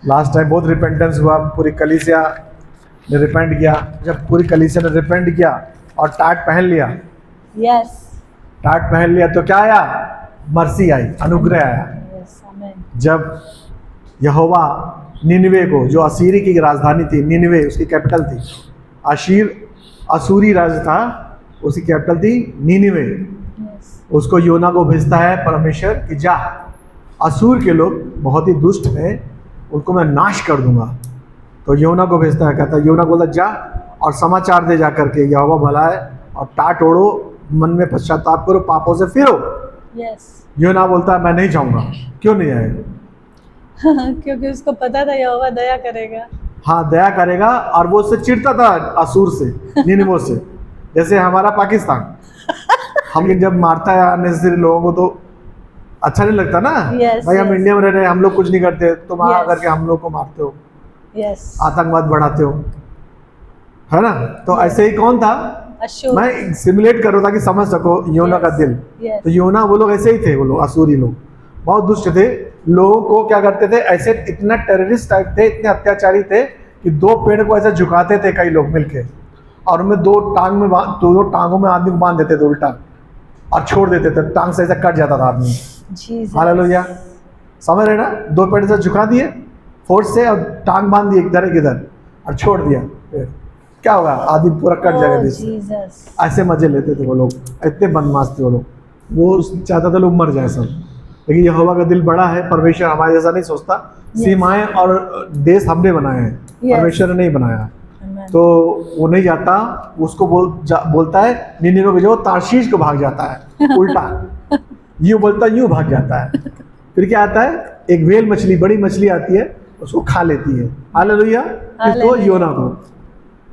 Last time बहुत repentance हुआ, पूरी कलीसिया ने रिपेंट किया। जब पूरी कलीसिया ने रिपेंट किया और टाट पहन लिया, Yes. टाट पहन लिया तो क्या आया? मर्सी आई, अनुग्रह आया। Yes. Amen. जब यहोवा निनवे को, जो असीरी की राजधानी थी, निनवे उसकी कैपिटल थी, असूरी राज्य था, उसकी कैपिटल थी निनवे। Yes. उसको योना को भेजता है परमेश्वर कि जा, असूर के लोग बहुत ही दुष्ट हैं, उनको मैं नाश कर दूंगा। तो योना को भेजता है, कहता है, योना बोलता जा और समाचार दे जा करके, यहोवा भला है और टाट ओढ़ो, मन में पश्चाताप करो, पापों से फिरो। Yes. योना बोलता है मैं नहीं जाऊंगा। क्यों नहीं आएगा? क्योंकि उसको पता था यहोवा दया करेगा। हाँ, दया करेगा, और वो उससे चिढ़ता था, असूर से, निनिवे से, जैसे हमारा पाकिस्तान। हम जब मारता है अननेसेसरी लोगों को तो अच्छा नहीं लगता ना। Yes, भाई हम yes. इंडिया में रह रहे हैं, हम लोग कुछ नहीं करते, तुम वहाँ Yes. करके हम लोग को मारते हो, Yes. आतंकवाद बढ़ाते हो, है ना। तो Yes. ऐसे ही कौन था, अशुर। मैं सिमुलेट कर रहा था कि समझ सको योना का दिल। Yes. तो योना वो लोग ऐसे ही थे, वो लोग असूरी लोग बहुत दुष्ट थे। लोगों को क्या करते थे, ऐसे इतना टेररिस्ट टाइप थे, इतने अत्याचारी थे कि दो पेड़ को ऐसे झुकाते थे कई लोग मिलके, और उनमें दो टांगों में आदमी को बांध देते थे उल्टा और छोड़ देते थे, टांग से ऐसा कट जाता था आदमी। Jesus. हालेलुया, समझ रहे ना। दो पेड़ से झुका दिए फोर्स से और टांग बांध दी इधर एक इधर और छोड़ दिया, क्या होगा, आदमी पूरा कट जाएगा Oh, बीच से। Jesus. ऐसे मजे लेते थे वो लोग, इतने बदमाश थे वो लोग। वो चाहता था लोग मर जाए सब, लेकिन यहोवा का दिल बड़ा है। परमेश्वर हमारे जैसा नहीं सोचता। सीमाएं और देश हमने बनाए हैं, परमेश्वर ने नहीं बनाया। Amen. तो वो नहीं जाता, उसको बोलता है निनिवे को जो तार्शीश को भाग जाता है उल्टा, यूं बोलता यूं भाग जाता है। फिर क्या आता है, एक वेल मछली, बड़ी मछली आती है, उसको खा लेती है। हालेलुया, इसको योना को।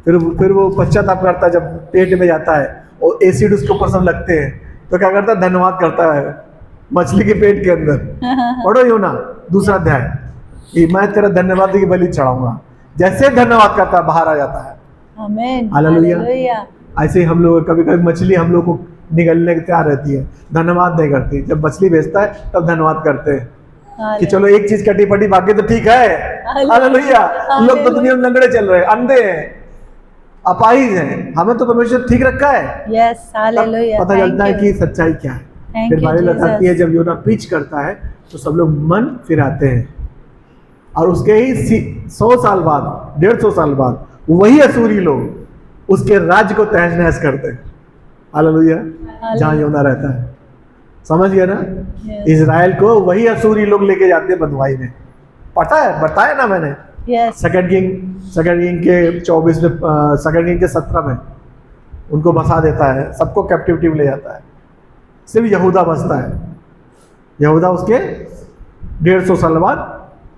फिर वो पश्चाताप करता है, जब पेट में जाता है और एसिड उसके ऊपर सब लगते हैं, तो क्या करता है, धन्यवाद करता है मछली के पेट के अंदर। पढ़ो योना दूसरा अध्याय, कि मैं तेरा धन्यवाद की बलि चढ़ाऊंगा। जैसे धन्यवाद करता है बाहर आ जाता है। Amen. हालेलुया। Hallelujah. ऐसे ही हम लोग कभी कभी मछली हम लोग को निगलने के तैयार रहती है, धन्यवाद नहीं करती। जब मछली भेजता है तब धन्यवाद करते हैं कि चलो एक चीज कटी पटी बाकी तो ठीक है। हालेलुया। लोग तो दुनिया में लंगड़े चल रहे हैं, अंधे हैं, अपाहिज हैं, हमें तो परमेश्वर ठीक रखा है। Yes. तब Hallelujah. पता Thank चलता है you. कि सच्चाई क्या है। Thank फिर you, बाइबल बताती है Jesus. जब योना प्रीच करता है तो सब लोग मन फिराते हैं, और उसके ही 100 साल बाद, 150 साल बाद वही असूरी लोग उसके राज्य को तहस नहस करते हैं। हालेलुया। जहाँ योना रहता है, समझ गया ना। Yes. इजराइल को वही असूरी लोग लेके जाते हैं बंधुआई में, पता है, बताया ना मैंने। Yes. सेकंड किंग के 24 में, सेकंड किंग के 17 में उनको बसा देता है, सबको कैप्टिविटी में ले जाता है, सिर्फ यहूदा बचता है। यहूदा उसके 150 साल बाद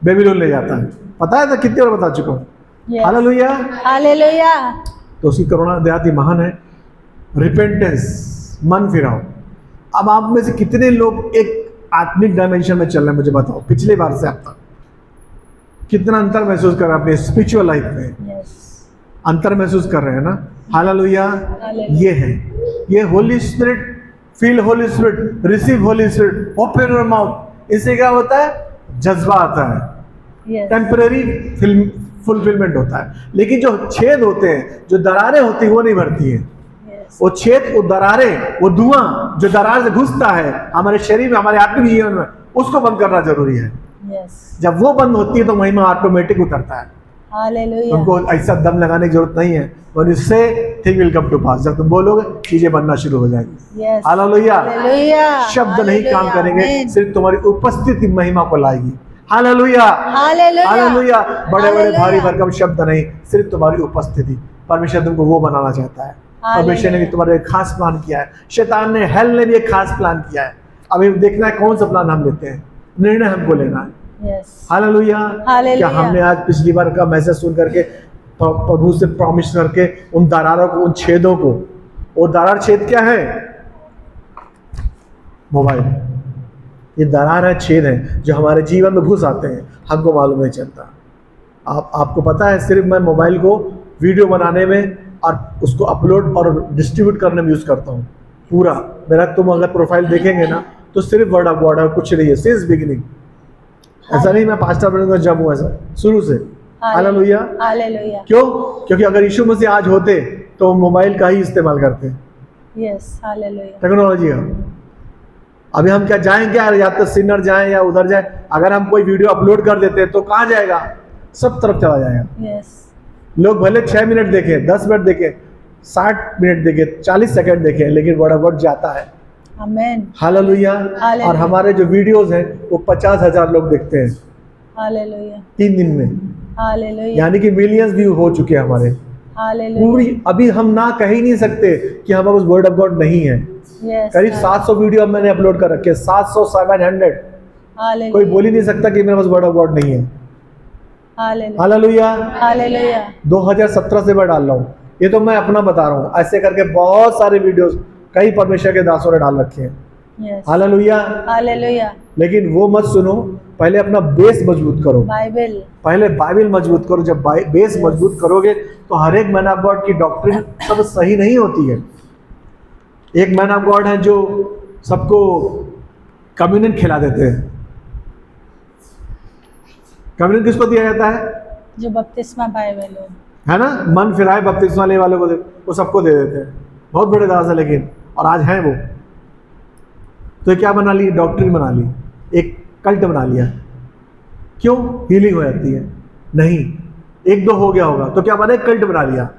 बेबीलोन ले जाता है। पता है, तो कितनी बार बता चुका हूँ। Yes. हालेलुया। Hallelujah. तो उसकी करुणा दया महान है। रिपेंटेंस, मन फिराओ। अब आप में से कितने लोग एक आत्मिक डायमेंशन में चल रहे हैं, मुझे बताओ, पिछले बार से अब तक कितना अंतर महसूस कर रहे हैं अपने स्पिरिचुअल लाइफ में? Yes. अंतर महसूस कर रहे हैं ना। हालेलुया। Hallelujah. ये है, ये Holi spirit, feel Holi spirit, receive Holi spirit, open your mouth. इससे क्या होता है, जज्बा आता है, Yes. टेम्पररी फुलफिलमेंट होता है। लेकिन जो छेद होते हैं, जो दरारें होती हैं, वो नहीं भरती हैं। Yes. वो छेद, वो दरारें, वो धुआं जो दरार से घुसता है हमारे शरीर में, हमारे आत्मिक जीवन में, उसको बंद करना जरूरी है। Yes. जब वो बंद होती है तो महिमा ऑटोमेटिक उतरता है। Hallelujah. तुमको ऐसा दम लगाने की जरूरत नहीं है, और इससे थिंग विल कम टू पास। जब तुम बोलोगे चीजें बनना शुरू हो जाएगी। Yes. हालेलुया। Hallelujah. शब्द नहीं काम Hallelujah. करेंगे, Amen. सिर्फ तुम्हारी उपस्थिति महिमा को लाएगी। हालेलुया। Hallelujah. हालेलुया। बड़े बड़े Hallelujah. भारी भरकम शब्द नहीं, सिर्फ तुम्हारी उपस्थिति। परमेश्वर तुमको वो बनाना चाहता है। परमेश्वर ने भी तुम्हारे एक खास प्लान किया है, शैतान ने, हेल ने भी एक खास प्लान किया है। अभी देखना है कौन सा प्लान हम लेते हैं, निर्णय हमको लेना है। Yes. हालेलुया। हालेलुया। क्या हमने आज पिछली बार का मैसेज सुन करके प्रभु से प्रॉमिस करके उन दरारों को, उन छेदों को, वो दरार छेद क्या है? मोबाइल। ये दरार है, छेद है जो हमारे जीवन में घुस आते हैं, हमको मालूम नहीं चलता। आपको पता है, सिर्फ मैं मोबाइल को वीडियो बनाने में और उसको अपलोड और डिस्ट्रीब्यूट करने में यूज़ करता हूँ पूरा। मेरा तुम अगर प्रोफाइल देखेंगे ना तो सिर्फ वर्ड ऑफ गॉड है, कुछ नहीं है, सिंस बिगिनिंग। ऐसा नहीं मैं पास्टर बनूंगा जब हूँ, ऐसा शुरू से। हालेलुया। हालेलुया। क्यों? क्योंकि अगर यीशु मसीह आज होते तो मोबाइल का ही इस्तेमाल करते, यस, हालेलुया। टेक्नोलॉजी का। अभी हम क्या जाएंगे यार, या तो सिनर जाएं या उधर जाएं, अगर हम कोई वीडियो अपलोड कर देते तो कहाँ जाएगा? सब तरफ चला जाएगा। यस, लोग भले 6 मिनट देखें, 10 मिनट देखें, 60 मिनट देखें, 40 सेकंड देखें, लेकिन वर्ड ऑफ गॉड जाता है। आमेन। हालेलुया। हालेलुया। और हमारे जो वीडियोस हैं वो 50,000 लोग देखते हैं हालेलुया। 3 दिन में, हालेलुया। यानी कि मिलियंस व्यू हो चुके हैं हमारे। हालेलुया। पूरी अभी हम ना कह ही नहीं सकते कि हमारे पास वर्ड ऑफ गॉड नहीं है। यस, करीब 700 वीडियो अब मैंने अपलोड कर रखे हैं, 700 700। हालेलुया। कोई बोल ही नहीं सकता कि मेरे पास वर्ड ऑफ गॉड नहीं है। हालेलुया। हालेलुया। हालेलुया। 2017 से मैं डाल रहा हूँ, ये तो मैं अपना बता रहा हूँ। ऐसे करके बहुत सारे वीडियोस कई परमेश्वर के दासों ने डाल रखे हैं। Yes, hallelujah. हालेलुया। लेकिन वो मत सुनो, पहले अपना बेस मजबूत करो, बाइबल। पहले बाइबल मजबूत करो। जब बेस मजबूत करोगे तो हर एक मैन ऑफ गॉड की डॉक्ट्रिन सब सही नहीं होती है। एक मैन ऑफ गॉड है जो सबको कम्युनियन खिला देते हैं। कम्युनियन किसको दिया जाता है? जो बपतिस्मा पाए हुए लोग, है ना, मन फिराए बपतिस्मा लेने वाले को वो सबको दे देते हैं। बहुत बड़े दास है लेकिन, और आज हैं वो। तो क्या बना ली? डॉक्ट्रिन बना ली, एक कल्ट बना लिया। क्यों? हीलिंग हो जाती है? नहीं, एक दो हो गया होगा तो क्या बना? कल्ट बना लिया।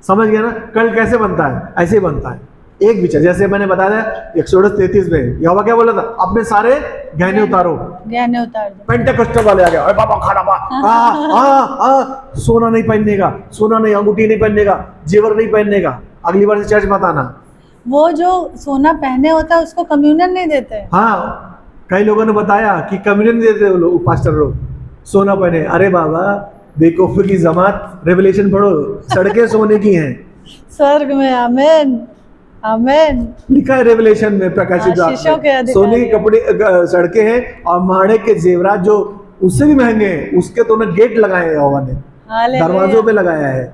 समझ गया ना? कल्ट कैसे बनता है? ऐसे ही बनता है। एक विचार, जैसे मैंने बताया 133 में यहोवा क्या बोला था? अपने सारे गहने उतारो। गहने उतार दो। पेंटेकोस्टल वाले आ गए, अरे बाबा खाना बा सोना नहीं पहनने का, सोना नहीं, अंगूठी नहीं पहनने का, जेवर नहीं पहनने का, अगली बार से चर्च मत आना। वो जो सोना पहने होता है उसको कम्युनियन नहीं देते। हाँ, कई लोगों ने बताया कि कम्युनियन देते वो लोग, पास्टर लोग सोना पहने। अरे बाबा बेवकूफी की जमात, रेवलेशन पढ़ो, सड़कें सोने की हैं। स्वर्ग में। आमेन, आमेन। लिखा है रेवलेशन में, प्रकाशित आशीषों के अधिकारी। सोने के कपड़े सड़कें हैं, और माड़े के जेवरात जो उससे भी महंगे हैं, उसके तो उन्हें गेट लगाए हैं यहोवा ने, हालेलुया। दरवाजों पे लगाया है।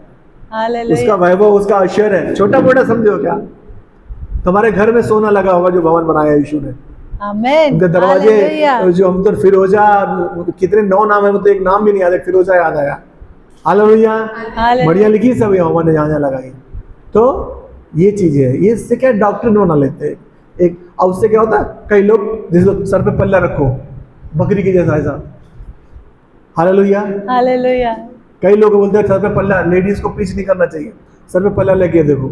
हालेलुया। उसका वैभव, उसका आश्चर्य है। छोटा मोटा समझो क्या? तुम्हारे घर में सोना लगा होगा जो भवन बनाया यीशु ने। आमेन। उनके दरवाजे हालेलुया। जो हम तो फिरोजा, कितने 9 नाम है, मुझे एक नाम भी नहीं याद है, फिरोजा याद आया। हालेलुया। हालेलुया। बढ़िया लिखी सब यहोवा ने जहाँ जहाँ लगाई। तो ये चीजें है, ये इससे क्या डॉक्ट्रिन बना लेते हैं एक। और उससे क्या होता है, कई लोग जैसे सर पे पल्ला रखो, बकरी के जैसा ऐसा। हालेलुया। हालेलुया। कई लोग बोलते हैं सर पे पल्ला, लेडीज को पीछ नहीं करना चाहिए, सर पे पल्ला लेके देखो,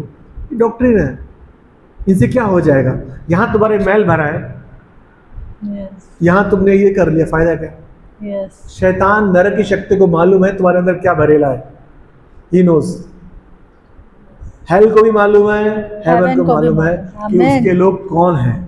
ये डॉक्ट्रिन है। इनसे क्या हो जाएगा? यहाँ तुम्हारे मैल भरा है, यस, यहाँ तुमने ये कर लिया, फायदा क्या? यस। शैतान नरक की शक्ति को मालूम है तुम्हारे अंदर क्या भरेला है। He knows. हेल को भी मालूम है, हेवन को मालूम है कि आमेन। उसके लोग कौन हैं।